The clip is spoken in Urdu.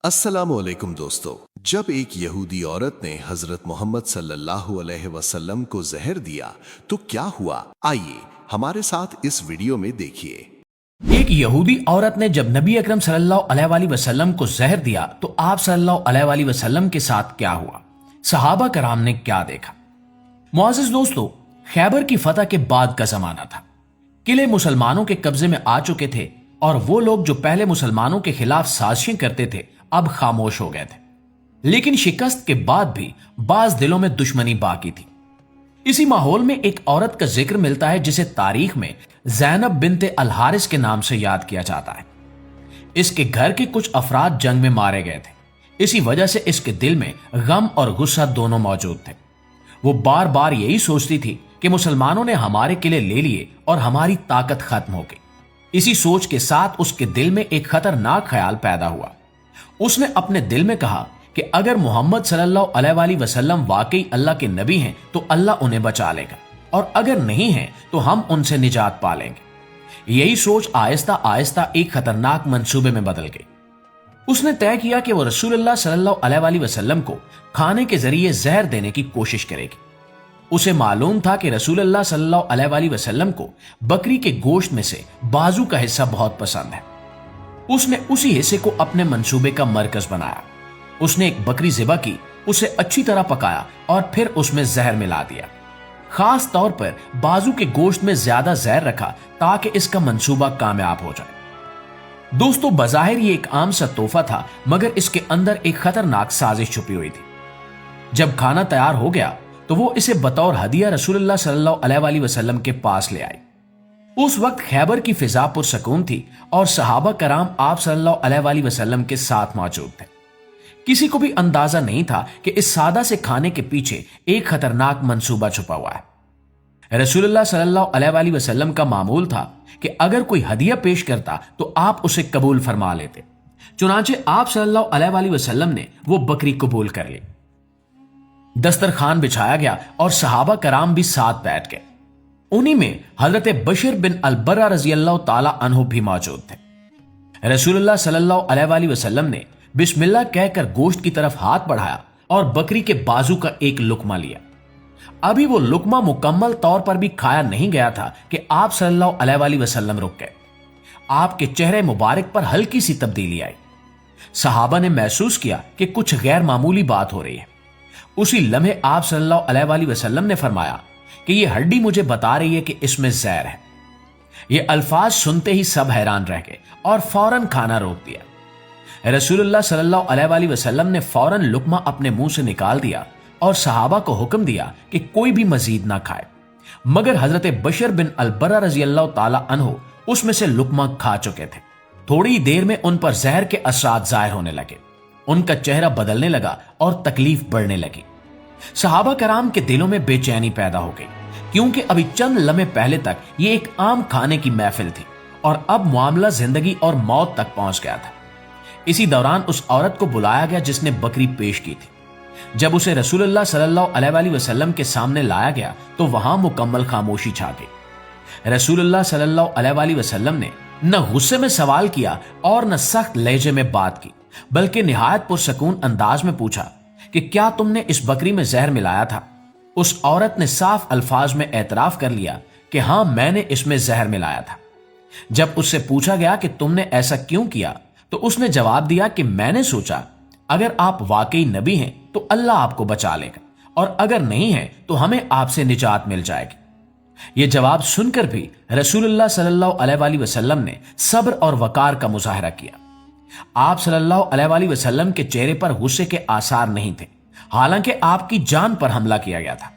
السلام علیکم دوستو، جب ایک یہودی عورت نے حضرت محمد صلی اللہ علیہ وسلم کو زہر دیا تو کیا ہوا؟ آئیے ہمارے ساتھ اس ویڈیو میں دیکھیے۔ ایک یہودی عورت نے جب نبی اکرم صلی اللہ علیہ وآلہ وسلم کو زہر دیا تو آپ صلی اللہ علیہ وآلہ وسلم کے ساتھ کیا ہوا؟ صحابہ کرام نے کیا دیکھا؟ معزز دوستو، خیبر کی فتح کے بعد کا زمانہ تھا۔ قلعے مسلمانوں کے قبضے میں آ چکے تھے اور وہ لوگ جو پہلے مسلمانوں کے خلاف سازشیں کرتے تھے اب خاموش ہو گئے تھے، لیکن شکست کے بعد بھی بعض دلوں میں دشمنی باقی تھی۔ اسی ماحول میں ایک عورت کا ذکر ملتا ہے جسے تاریخ میں زینب بنت الحارث کے نام سے یاد کیا جاتا ہے۔ اس کے گھر کے کچھ افراد جنگ میں مارے گئے تھے، اسی وجہ سے اس کے دل میں غم اور غصہ دونوں موجود تھے۔ وہ بار بار یہی سوچتی تھی کہ مسلمانوں نے ہمارے قلعے لے لیے اور ہماری طاقت ختم ہو گئی۔ اسی سوچ کے ساتھ اس کے دل میں ایک خطرناک خیال پیدا ہوا۔ اس نے اپنے دل میں کہا کہ اگر محمد صلی اللہ علیہ وآلہ وسلم واقعی اللہ کے نبی ہیں تو اللہ انہیں بچا لے گا، اور اگر نہیں ہیں تو ہم ان سے نجات پا لیں گے۔ یہی سوچ آہستہ آہستہ ایک خطرناک منصوبے میں بدل گئی۔ اس نے طے کیا کہ وہ رسول اللہ صلی اللہ علیہ وآلہ وسلم کو کھانے کے ذریعے زہر دینے کی کوشش کرے گی۔ اسے معلوم تھا کہ رسول اللہ صلی اللہ علیہ وآلہ وسلم کو بکری کے گوشت میں سے بازو کا حصہ بہت پسند ہے۔ اس نے اسی حصے کو اپنے منصوبے کا مرکز بنایا۔ اس نے ایک بکری ذبح کی، اسے اچھی طرح پکایا اور پھر اس میں زہر ملا دیا۔ خاص طور پر بازو کے گوشت میں زیادہ زہر رکھا تاکہ اس کا منصوبہ کامیاب ہو جائے۔ دوستو، بظاہر یہ ایک عام سا تحفہ تھا، مگر اس کے اندر ایک خطرناک سازش چھپی ہوئی تھی۔ جب کھانا تیار ہو گیا تو وہ اسے بطور ہدیہ رسول اللہ صلی اللہ علیہ وآلہ وسلم کے پاس لے آئی۔ اس وقت خیبر کی فضا پرسکون تھی اور صحابہ کرام آپ صلی اللہ علیہ وآلہ وسلم کے ساتھ موجود تھے۔ کسی کو بھی اندازہ نہیں تھا کہ اس سادہ سے کھانے کے پیچھے ایک خطرناک منصوبہ چھپا ہوا ہے۔ رسول اللہ صلی اللہ علیہ وآلہ وسلم کا معمول تھا کہ اگر کوئی ہدیہ پیش کرتا تو آپ اسے قبول فرما لیتے۔ چنانچہ آپ صلی اللہ علیہ وآلہ وسلم نے وہ بکری قبول کر لی۔ دسترخوان بچھایا گیا اور صحابہ کرام بھی ساتھ بیٹھ گئے۔ انہی میں حضرت بشر بن البرہ رضی اللہ تعالی عنہ بھی موجود تھے۔ رسول اللہ صلی اللہ علیہ وآلہ وسلم نے بسم اللہ کہہ کر گوشت کی طرف ہاتھ بڑھایا اور بکری کے بازو کا ایک لقمہ لیا۔ ابھی وہ لقمہ مکمل طور پر بھی کھایا نہیں گیا تھا کہ آپ صلی اللہ علیہ وآلہ وسلم رک گئے۔ آپ کے چہرے مبارک پر ہلکی سی تبدیلی آئی۔ صحابہ نے محسوس کیا کہ کچھ غیر معمولی بات ہو رہی ہے۔ اسی لمحے آپ صلی اللہ علیہ وآلہ وسلم نے فرمایا کہ یہ ہڈی مجھے بتا رہی ہے کہ اس میں زہر ہے۔ یہ الفاظ سنتے ہی سب حیران رہ گئے اور فوراً کھانا روک دیا۔ رسول اللہ صلی اللہ علیہ وآلہ وسلم نے فوراً لقمہ اپنے منہ سے نکال دیا اور صحابہ کو حکم دیا کہ کوئی بھی مزید نہ کھائے، مگر حضرت بشر بن البرہ رضی اللہ تعالی عنہ اس میں سے لقمہ کھا چکے تھے۔ تھوڑی دیر میں ان پر زہر کے اثرات ظاہر ہونے لگے، ان کا چہرہ بدلنے لگا اور تکلیف بڑھنے لگی۔ صحابہ کرام کے دلوں میں بے چینی پیدا ہو گئی، کیونکہ ابھی چند لمحے پہلے تک یہ ایک عام کھانے کی محفل تھی اور اب معاملہ زندگی اور موت تک پہنچ گیا تھا۔ اسی دوران اس عورت کو بلایا گیا جس نے بکری پیش کی تھی۔ جب اسے رسول اللہ صلی اللہ علیہ وآلہ وسلم کے سامنے لایا گیا تو وہاں مکمل خاموشی چھا گئی۔ رسول اللہ صلی اللہ علیہ وآلہ وسلم نے نہ غصے میں سوال کیا اور نہ سخت لہجے میں بات کی، بلکہ نہایت پرسکون انداز میں پوچھا کہ کیا تم نے اس بکری میں زہر ملایا تھا؟ اس عورت نے صاف الفاظ میں اعتراف کر لیا کہ ہاں، میں نے اس میں زہر ملایا تھا۔ جب اس سے پوچھا گیا کہ تم نے ایسا کیوں کیا تو اس نے جواب دیا کہ میں نے سوچا اگر آپ واقعی نبی ہیں تو اللہ آپ کو بچا لے گا، اور اگر نہیں ہیں تو ہمیں آپ سے نجات مل جائے گی۔ یہ جواب سن کر بھی رسول اللہ صلی اللہ علیہ وآلہ وسلم نے صبر اور وقار کا مظاہرہ کیا۔ آپ صلی اللہ علیہ وآلہ وسلم کے چہرے پر غصے کے آثار نہیں تھے، حالانکہ آپ کی جان پر حملہ کیا گیا تھا۔